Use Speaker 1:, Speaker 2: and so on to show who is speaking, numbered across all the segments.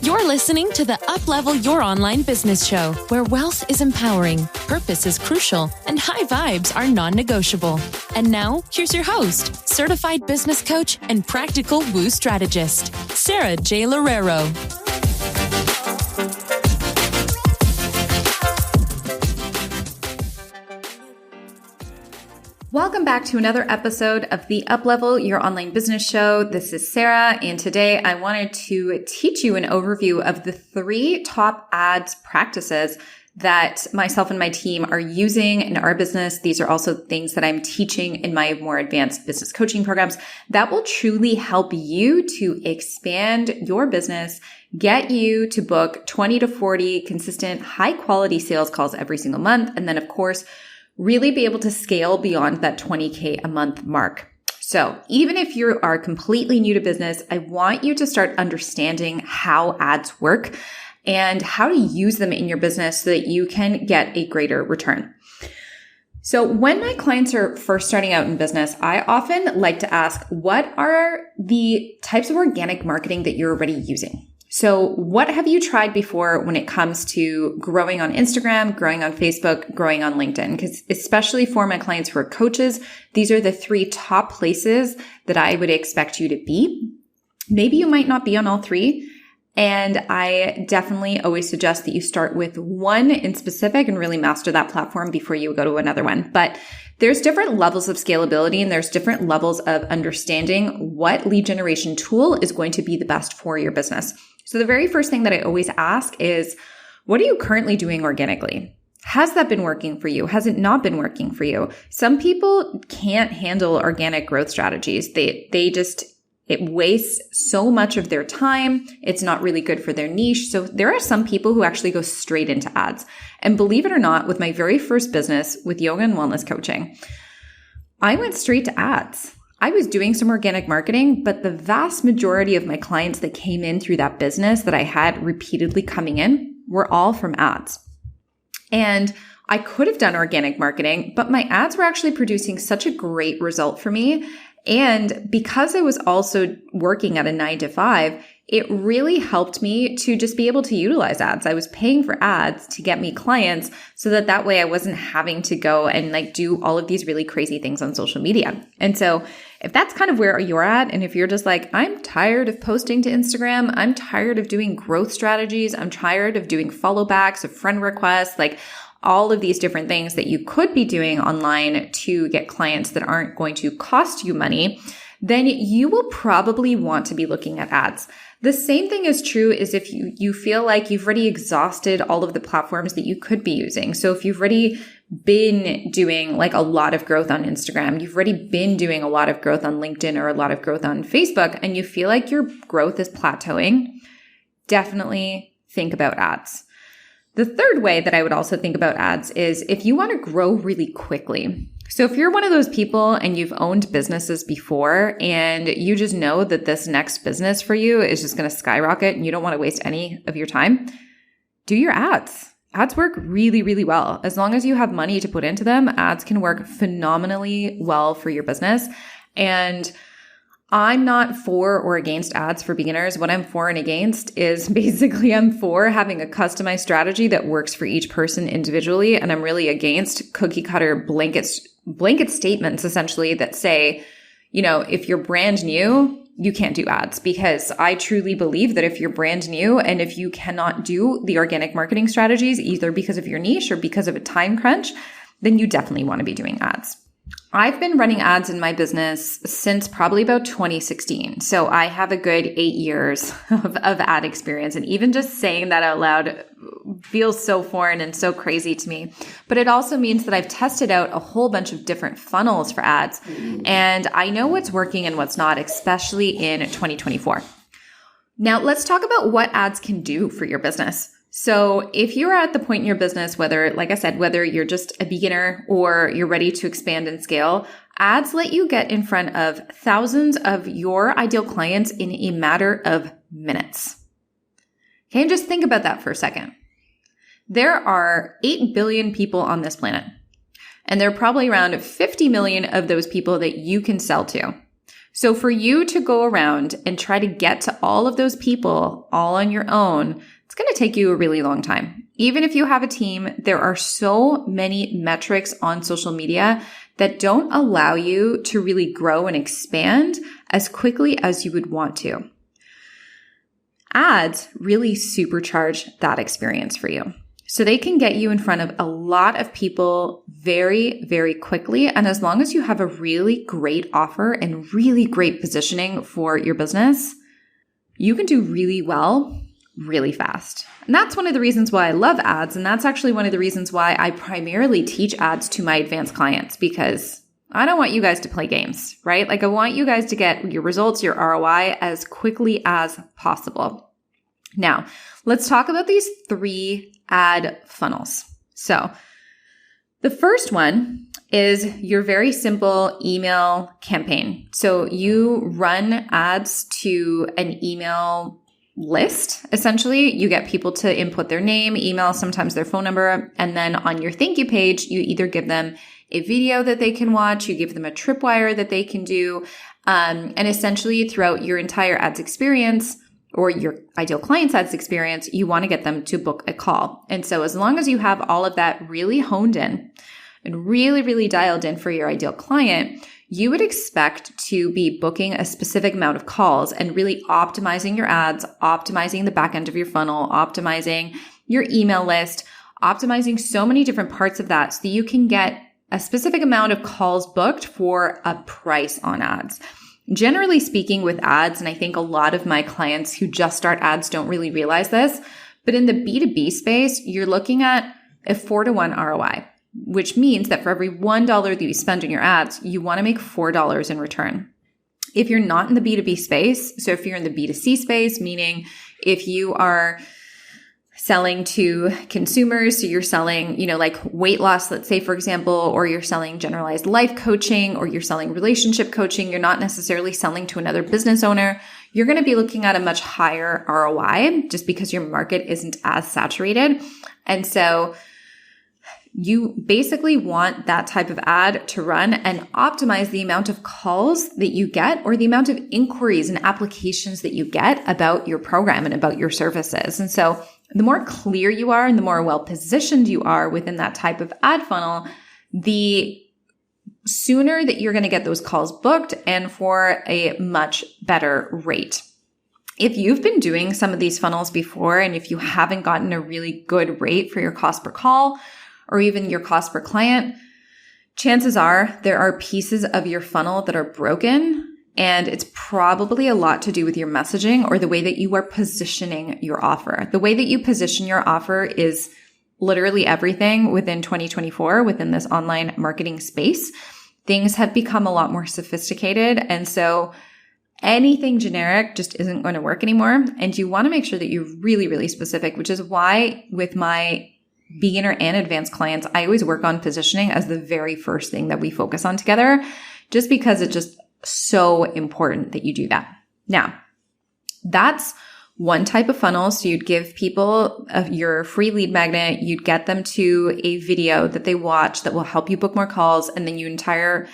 Speaker 1: You're listening to the Uplevel Your Online Business Show, where wealth is empowering, purpose is crucial, and high vibes are non-negotiable. And now, here's your host, certified business coach and practical woo strategist, Sarah J. Loureiro.
Speaker 2: Welcome back to another episode of the Uplevel Your Online Business Show. This is Sarah, and today I wanted to teach you an overview of the 3 top ads practices that myself and my team are using in our business. These are also things that I'm teaching in my more advanced business coaching programs that will truly help you to expand your business, get you to book 20 to 40 consistent, high quality sales calls every single month, and then of course, really be able to scale beyond that 20K a month mark. So even if you are completely new to business, I want you to start understanding how ads work and how to use them in your business so that you can get a greater return. So when my clients are first starting out in business, I often like to ask, what are the types of organic marketing that you're already using? So what have you tried before when it comes to growing on Instagram, growing on Facebook, growing on LinkedIn? Because especially for my clients who are coaches, these are the 3 top places that I would expect you to be. Maybe you might not be on all 3. And I definitely always suggest that you start with one in specific and really master that platform before you go to another one. But there's different levels of scalability and there's different levels of understanding what lead generation tool is going to be the best for your business. So the very first thing that I always ask is, what are you currently doing organically? Has that been working for you? Has it not been working for you? Some people can't handle organic growth strategies. It wastes so much of their time. It's not really good for their niche. So there are some people who actually go straight into ads. And believe it or not, with my very first business with yoga and wellness coaching, I went straight to ads. I was doing some organic marketing, but the vast majority of my clients that came in through that business that I had repeatedly coming in were all from ads. And I could have done organic marketing, but my ads were actually producing such a great result for me. And because I was also working at a 9 to 5, it really helped me to just be able to utilize ads. I was paying for ads to get me clients so that way I wasn't having to go and do all of these really crazy things on social media. And so if that's kind of where you're at, and if you're just like, I'm tired of posting to Instagram, I'm tired of doing growth strategies, I'm tired of doing follow backs of friend requests, all of these different things that you could be doing online to get clients that aren't going to cost you money, then you will probably want to be looking at ads. The same thing is true is if you feel like you've already exhausted all of the platforms that you could be using. So if you've already been doing a lot of growth on Instagram, you've already been doing a lot of growth on LinkedIn or a lot of growth on Facebook, and you feel like your growth is plateauing, definitely think about ads. The third way that I would also think about ads is if you want to grow really quickly. So if you're one of those people and you've owned businesses before and you just know that this next business for you is just going to skyrocket and you don't want to waste any of your time, do your ads. Ads work really, really well. As long as you have money to put into them, ads can work phenomenally well for your business. And I'm not for or against ads for beginners. What I'm for and against is basically I'm for having a customized strategy that works for each person individually. And I'm really against cookie cutter blanket statements essentially that say, if you're brand new, you can't do ads, because I truly believe that if you're brand new and if you cannot do the organic marketing strategies, either because of your niche or because of a time crunch, then you definitely want to be doing ads. I've been running ads in my business since probably about 2016. So I have a good 8 years of ad experience. And even just saying that out loud feels so foreign and so crazy to me. But it also means that I've tested out a whole bunch of different funnels for ads. And I know what's working and what's not, especially in 2024. Now let's talk about what ads can do for your business. So if you're at the point in your business, whether you're just a beginner or you're ready to expand and scale, ads let you get in front of thousands of your ideal clients in a matter of minutes. Okay, and just think about that for a second. There are 8 billion people on this planet, and there are probably around 50 million of those people that you can sell to. So for you to go around and try to get to all of those people all on your own, it's going to take you a really long time. Even if you have a team, there are so many metrics on social media that don't allow you to really grow and expand as quickly as you would want to. Ads really supercharge that experience for you. So they can get you in front of a lot of people very, very quickly. And as long as you have a really great offer and really great positioning for your business, you can do really well, really fast. And that's one of the reasons why I love ads. And that's actually one of the reasons why I primarily teach ads to my advanced clients, because I don't want you guys to play games, right? Like I want you guys to get your results, your ROI as quickly as possible. Now, let's talk about these 3 ad funnels. So the first one is your very simple email campaign. So you run ads to an email list. Essentially, you get people to input their name, email, sometimes their phone number. And then on your thank you page, you either give them a video that they can watch, you give them a tripwire that they can do. And essentially throughout your entire ads experience or your ideal client's ads experience, you want to get them to book a call. And so as long as you have all of that really honed in and really, really dialed in for your ideal client, you would expect to be booking a specific amount of calls and really optimizing your ads, optimizing the back end of your funnel, optimizing your email list, optimizing so many different parts of that so that you can get a specific amount of calls booked for a price on ads. Generally speaking with ads, and I think a lot of my clients who just start ads don't really realize this, but in the B2B space, you're looking at a 4-to-1 ROI. Which means that for every $1 that you spend on your ads, you want to make $4 in return. If you're not in the B2B space, so if you're in the B2C space, meaning if you are selling to consumers, so you're selling, like weight loss, let's say, for example, or you're selling generalized life coaching, or you're selling relationship coaching, you're not necessarily selling to another business owner, you're going to be looking at a much higher ROI just because your market isn't as saturated. And so you basically want that type of ad to run and optimize the amount of calls that you get or the amount of inquiries and applications that you get about your program and about your services. And so the more clear you are and the more well-positioned you are within that type of ad funnel, the sooner that you're going to get those calls booked and for a much better rate. If you've been doing some of these funnels before, and if you haven't gotten a really good rate for your cost per call, or even your cost per client, chances are there are pieces of your funnel that are broken, and it's probably a lot to do with your messaging or the way that you are positioning your offer. The way that you position your offer is literally everything within 2024, within this online marketing space. Things have become a lot more sophisticated, and so anything generic just isn't going to work anymore. And you want to make sure that you're really, really specific, which is why with my beginner and advanced clients, I always work on positioning as the very first thing that we focus on together, just because it's just so important that you do that. Now, that's one type of funnel. So you'd give people your free lead magnet, you'd get them to a video that they watch that will help you book more calls. And then your entire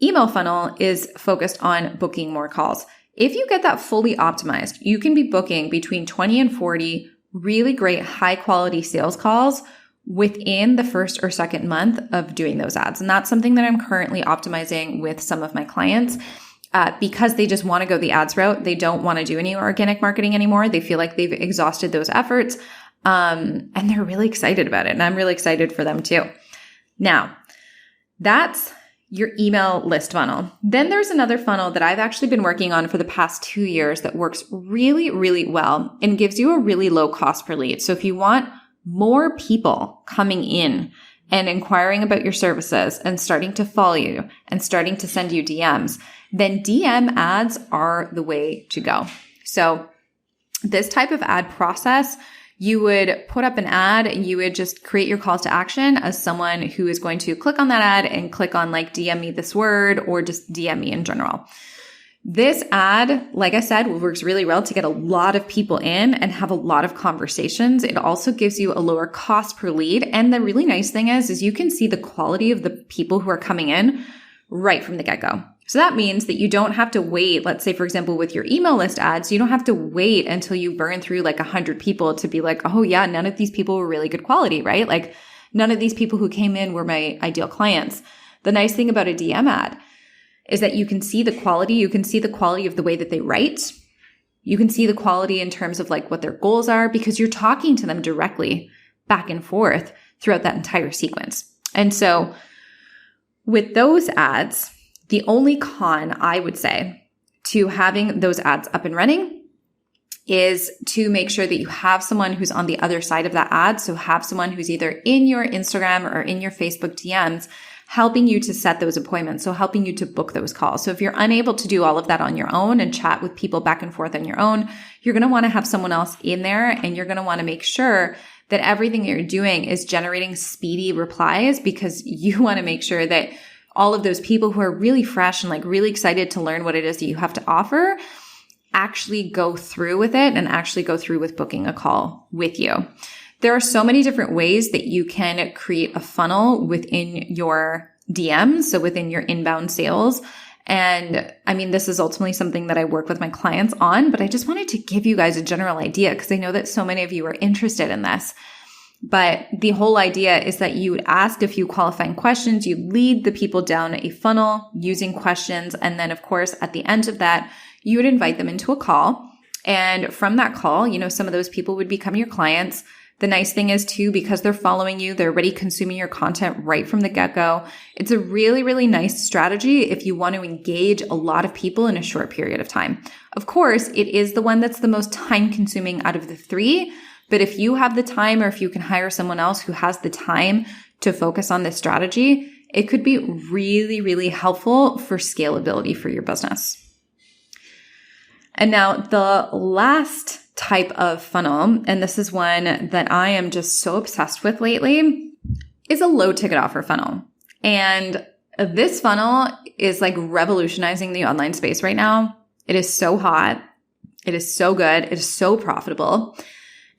Speaker 2: email funnel is focused on booking more calls. If you get that fully optimized, you can be booking between 20 and 40 really great high quality sales calls within the first or second month of doing those ads. And that's something that I'm currently optimizing with some of my clients because they just want to go the ads route. They don't want to do any organic marketing anymore. They feel like they've exhausted those efforts and they're really excited about it. And I'm really excited for them too. Now, that's your email list funnel. Then there's another funnel that I've actually been working on for the past 2 years that works really, really well and gives you a really low cost per lead. So if you want more people coming in and inquiring about your services and starting to follow you and starting to send you DMs, then DM ads are the way to go. So this type of ad process, you would put up an ad and you would just create your calls to action as someone who is going to click on that ad and click on like DM me this word or just DM me in general. This ad, like I said, works really well to get a lot of people in and have a lot of conversations. It also gives you a lower cost per lead. And the really nice thing is you can see the quality of the people who are coming in right from the get-go. So that means that you don't have to wait. Let's say, for example, with your email list ads, you don't have to wait until you burn through like 100 people to be like, oh yeah, none of these people were really good quality, right? Like none of these people who came in were my ideal clients. The nice thing about a DM ad is that you can see the quality. You can see the quality of the way that they write. You can see the quality in terms of like what their goals are because you're talking to them directly back and forth throughout that entire sequence. And so with those ads, the only con I would say to having those ads up and running is to make sure that you have someone who's on the other side of that ad. So have someone who's either in your Instagram or in your Facebook DMs helping you to set those appointments. So helping you to book those calls. So if you're unable to do all of that on your own and chat with people back and forth on your own, you're going to want to have someone else in there and you're going to want to make sure that everything you're doing is generating speedy replies because you want to make sure that all of those people who are really fresh and like really excited to learn what it is that you have to offer actually go through with it and actually go through with booking a call with you. There are so many different ways that you can create a funnel within your DMs, so within your inbound sales. And I mean, this is ultimately something that I work with my clients on, but I just wanted to give you guys a general idea because I know that so many of you are interested in this. But the whole idea is that you would ask a few qualifying questions, you lead the people down a funnel using questions, and then of course, at the end of that, you would invite them into a call. And from that call, some of those people would become your clients. The nice thing is too, because they're following you, they're already consuming your content right from the get-go. It's a really, really nice strategy if you want to engage a lot of people in a short period of time. Of course, it is the one that's the most time-consuming out of the three. But if you have the time or if you can hire someone else who has the time to focus on this strategy, it could be really, really helpful for scalability for your business. And now the last type of funnel, and this is one that I am just so obsessed with lately, is a low ticket offer funnel. And this funnel is like revolutionizing the online space right now. It is so hot. It is so good. It is so profitable.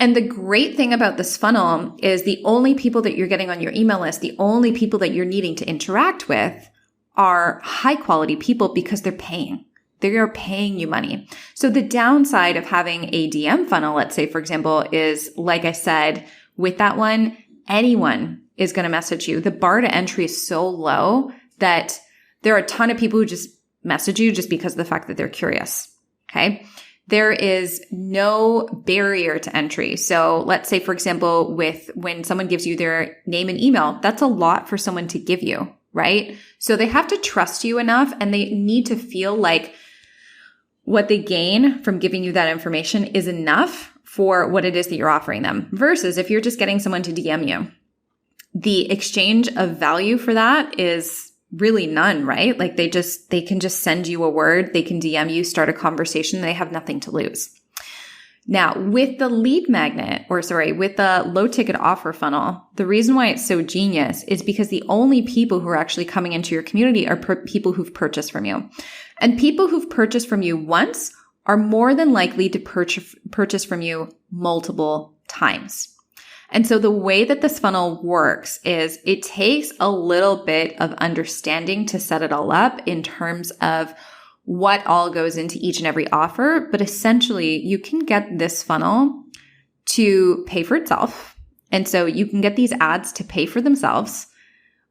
Speaker 2: And the great thing about this funnel is the only people that you're getting on your email list, the only people that you're needing to interact with are high quality people because they're paying. They are paying you money. So the downside of having a DM funnel, let's say, for example, is like I said, with that one, anyone is going to message you. The bar to entry is so low that there are a ton of people who just message you just because of the fact that they're curious. Okay. There is no barrier to entry. So let's say, for example, when someone gives you their name and email, that's a lot for someone to give you, right? So they have to trust you enough and they need to feel like what they gain from giving you that information is enough for what it is that you're offering them. Versus if you're just getting someone to DM you, the exchange of value for that is really none, right? Like they can just send you a word, they can DM you, start a conversation, they have nothing to lose. Now, with the lead magnet, with the low ticket offer funnel, the reason why it's so genius is because the only people who are actually coming into your community are people who've purchased from you. And people who've purchased from you once are more than likely to purchase from you multiple times. And so the way that this funnel works is it takes a little bit of understanding to set it all up in terms of what all goes into each and every offer. But essentially, you can get this funnel to pay for itself. And so you can get these ads to pay for themselves,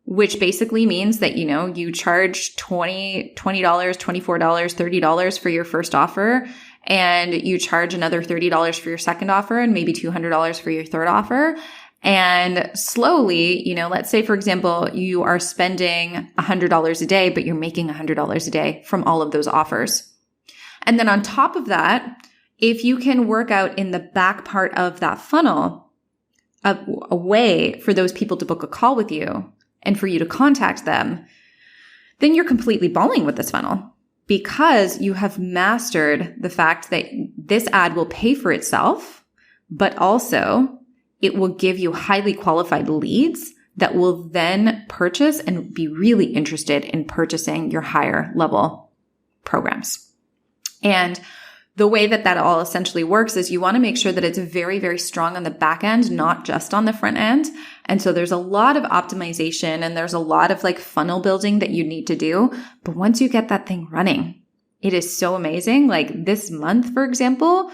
Speaker 2: which basically means that, you charge $20, $24, $30 for your first offer. And you charge another $30 for your second offer and maybe $200 for your third offer. And slowly, let's say, for example, you are spending $100 a day, but you're making $100 a day from all of those offers. And then on top of that, if you can work out in the back part of that funnel a way for those people to book a call with you and for you to contact them, then you're completely balling with this funnel. Because you have mastered the fact that this ad will pay for itself, but also it will give you highly qualified leads that will then purchase and be really interested in purchasing your higher level programs. And the way that all essentially works is you want to make sure that it's very, very strong on the back end, not just on the front end. And so there's a lot of optimization and there's a lot of like funnel building that you need to do. But once you get that thing running, it is so amazing. Like this month, for example,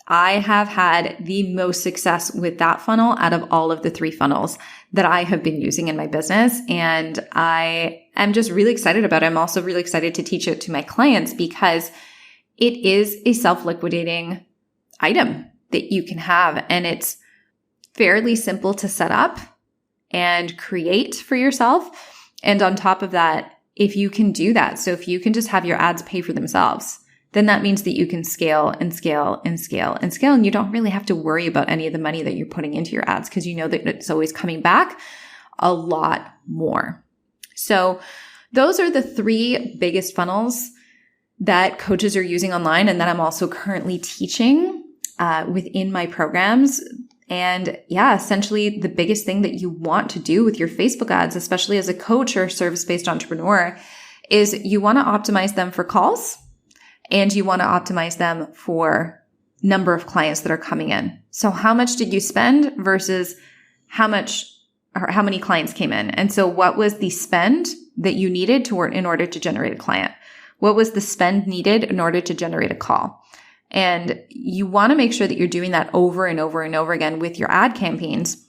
Speaker 2: I have had the most success with that funnel out of all of the 3 funnels that I have been using in my business. And I am just really excited about it. I'm also really excited to teach it to my clients because it is a self-liquidating item that you can have. And it's fairly simple to set up and create for yourself. And on top of that, if you can do that, so if you can just have your ads pay for themselves, then that means that you can scale and scale and scale and scale. And you don't really have to worry about any of the money that you're putting into your ads because you know that it's always coming back a lot more. So those are the 3 biggest funnels that coaches are using online and that I'm also currently teaching within my programs. And yeah, essentially the biggest thing that you want to do with your Facebook ads, especially as a coach or service-based entrepreneur, is you want to optimize them for calls and you want to optimize them for number of clients that are coming in. So how much did you spend versus how many clients came in? And so what was the spend that you needed in order to generate a client? What was the spend needed in order to generate a call? And you want to make sure that you're doing that over and over and over again with your ad campaigns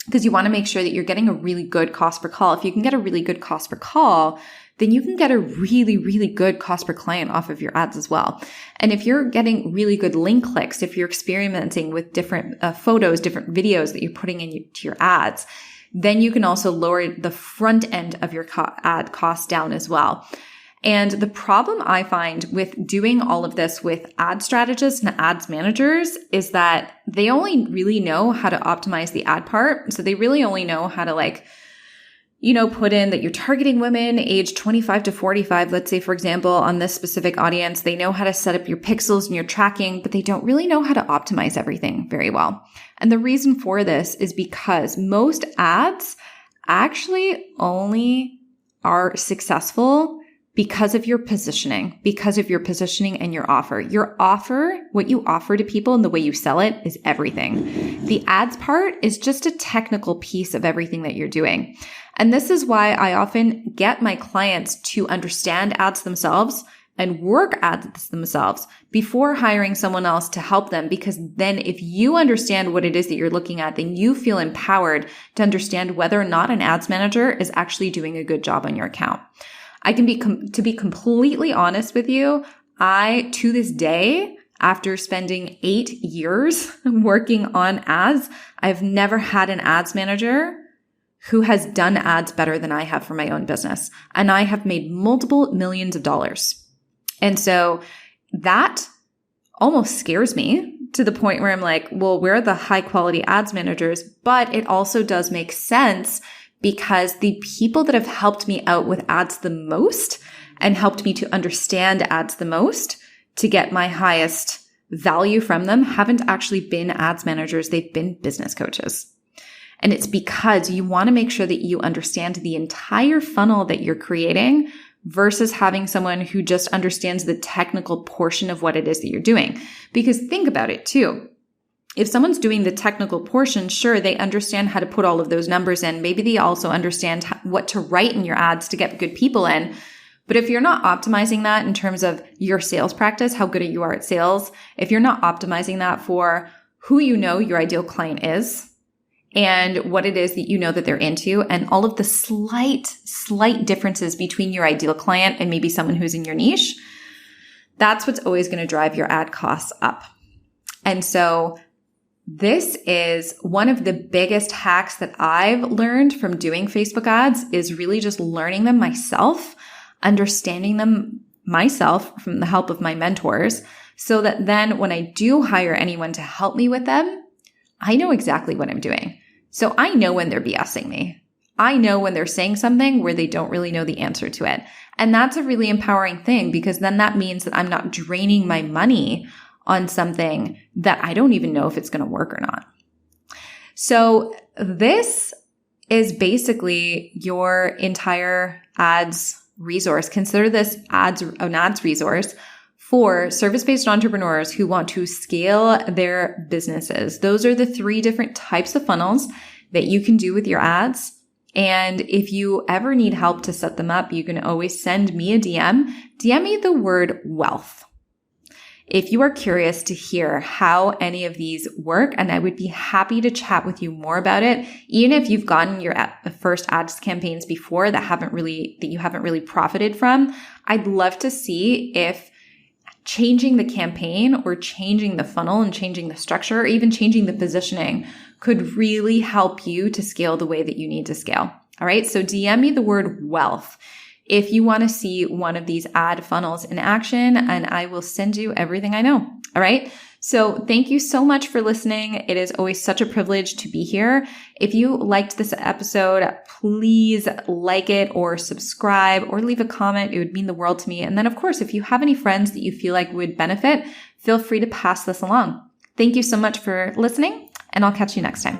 Speaker 2: because you want to make sure that you're getting a really good cost per call. If you can get a really good cost per call, then you can get a really, really good cost per client off of your ads as well. And if you're getting really good link clicks, if you're experimenting with different photos, different videos that you're putting into your ads, then you can also lower the front end of your ad cost down as well. And the problem I find with doing all of this with ad strategists and ads managers is that they only really know how to optimize the ad part. So they really only know how to put in that you're targeting women age 25 to 45. Let's say, for example, on this specific audience, they know how to set up your pixels and your tracking, but they don't really know how to optimize everything very well. And the reason for this is because most ads actually only are successful because of your positioning and your offer. Your offer, what you offer to people and the way you sell it is everything. The ads part is just a technical piece of everything that you're doing. And this is why I often get my clients to understand ads themselves and work ads themselves before hiring someone else to help them. Because then if you understand what it is that you're looking at, then you feel empowered to understand whether or not an ads manager is actually doing a good job on your account. To be completely honest with you, to this day, after spending 8 years working on ads, I've never had an ads manager who has done ads better than I have for my own business. And I have made multiple millions of dollars. And so that almost scares me to the point where I'm like, well, we're the high quality ads managers, but it also does make sense because the people that have helped me out with ads the most and helped me to understand ads the most to get my highest value from them haven't actually been ads managers. They've been business coaches. And it's because you want to make sure that you understand the entire funnel that you're creating versus having someone who just understands the technical portion of what it is that you're doing. Because think about it too. If someone's doing the technical portion, sure, they understand how to put all of those numbers in. Maybe they also understand what to write in your ads to get good people in. But if you're not optimizing that in terms of your sales practice, how good you are at sales, if you're not optimizing that for who you know your ideal client is and what it is that you know that they're into and all of the slight differences between your ideal client and maybe someone who's in your niche, that's what's always going to drive your ad costs up. And so this is one of the biggest hacks that I've learned from doing Facebook ads is really just learning them myself, understanding them myself from the help of my mentors, so that then when I do hire anyone to help me with them, I know exactly what I'm doing. So I know when they're BSing me. I know when they're saying something where they don't really know the answer to it. And that's a really empowering thing because then that means that I'm not draining my money on something that I don't even know if it's going to work or not. So this is basically your entire ads resource. Consider this an ads resource for service-based entrepreneurs who want to scale their businesses. Those are the 3 different types of funnels that you can do with your ads. And if you ever need help to set them up, you can always send me a DM. DM me the word wealth if you are curious to hear how any of these work, and I would be happy to chat with you more about it. Even if you've gotten your first ads campaigns before that you haven't really profited from, I'd love to see if changing the campaign or changing the funnel and changing the structure or even changing the positioning could really help you to scale the way that you need to scale. All right. So DM me the word wealth if you want to see one of these ad funnels in action, and I will send you everything I know. All right. So thank you so much for listening. It is always such a privilege to be here. If you liked this episode, please like it or subscribe or leave a comment. It would mean the world to me. And then, of course, if you have any friends that you feel like would benefit, feel free to pass this along. Thank you so much for listening, and I'll catch you next time.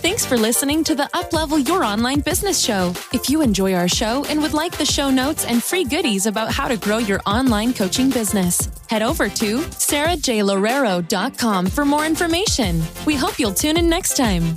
Speaker 1: Thanks for listening to the Uplevel Your Online Business Show. If you enjoy our show and would like the show notes and free goodies about how to grow your online coaching business, head over to sarahjlorero.com for more information. We hope you'll tune in next time.